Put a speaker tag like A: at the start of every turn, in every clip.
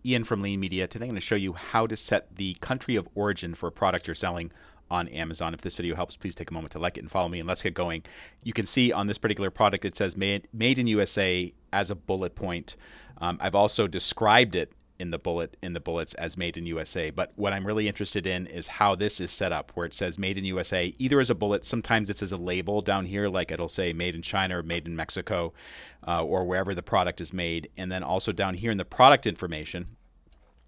A: Ian from Lean Media. Today I'm going to show you how to set the country of origin for a product you're selling on Amazon. If this video helps, please take a moment to like it and follow me, and let's get going. You can see on this particular product it says made in USA as a bullet point. I've also described it in the bullets as made in USA, but what I'm really interested in is how this is set up, where it says made in USA either as a bullet, sometimes it's as a label down here, like it'll say made in China or made in Mexico, or wherever the product is made. And then also down here in the product information,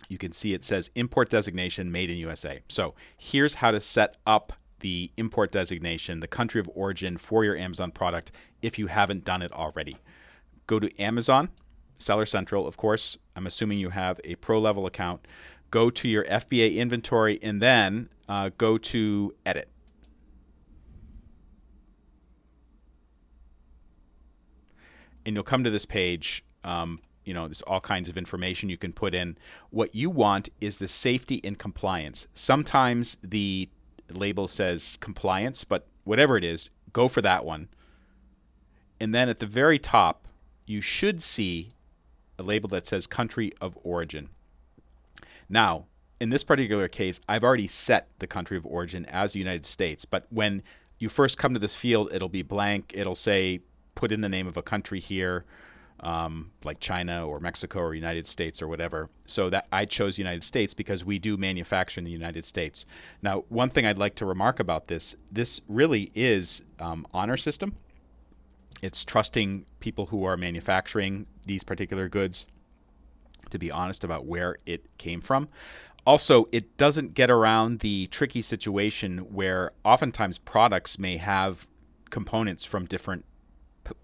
A: you can see it says import designation made in USA. So here's how to set up the import designation, the country of origin for your Amazon product if you haven't done it already. Go to Amazon, Seller Central, of course. I'm assuming you have a pro level account. Go to your FBA inventory and then go to edit. And you'll come to this page. There's all kinds of information you can put in. What you want is the safety and compliance. Sometimes the label says compliance, but whatever it is, go for that one. And then at the very top, you should see a label that says country of origin. Now, in this particular case, I've already set the country of origin as the United States, but when you first come to this field, it'll be blank. It'll say put in the name of a country here, like China or Mexico or United States or whatever. So that I chose United States because we do manufacture in the United States. Now, one thing I'd like to remark about this really is honor system. It's trusting people who are manufacturing these particular goods to be honest about where it came from. Also, it doesn't get around the tricky situation where oftentimes products may have components from different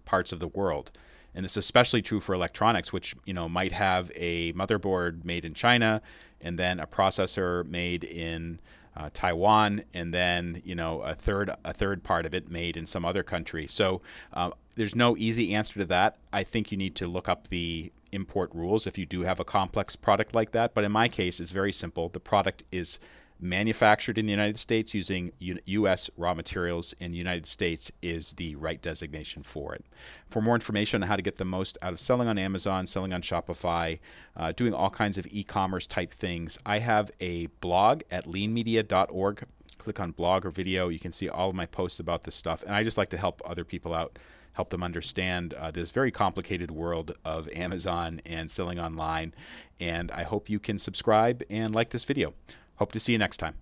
A: parts of the world. And this is especially true for electronics, which might have a motherboard made in China and then a processor made in Taiwan, and then a third part of it made in some other country. So there's no easy answer to that. I think you need to look up the import rules if you do have a complex product like that. But in my case, it's very simple. The product is manufactured in the United States using U.S. raw materials, and the United States is the right designation for it. For more information on how to get the most out of selling on Amazon, selling on Shopify, doing all kinds of e-commerce type things, I have a blog at leanmedia.org. Click on blog or video. You can see all of my posts about this stuff, and I just like to help other people out, help them understand this very complicated world of Amazon and selling online. And I hope you can subscribe and like this video. Hope to see you next time.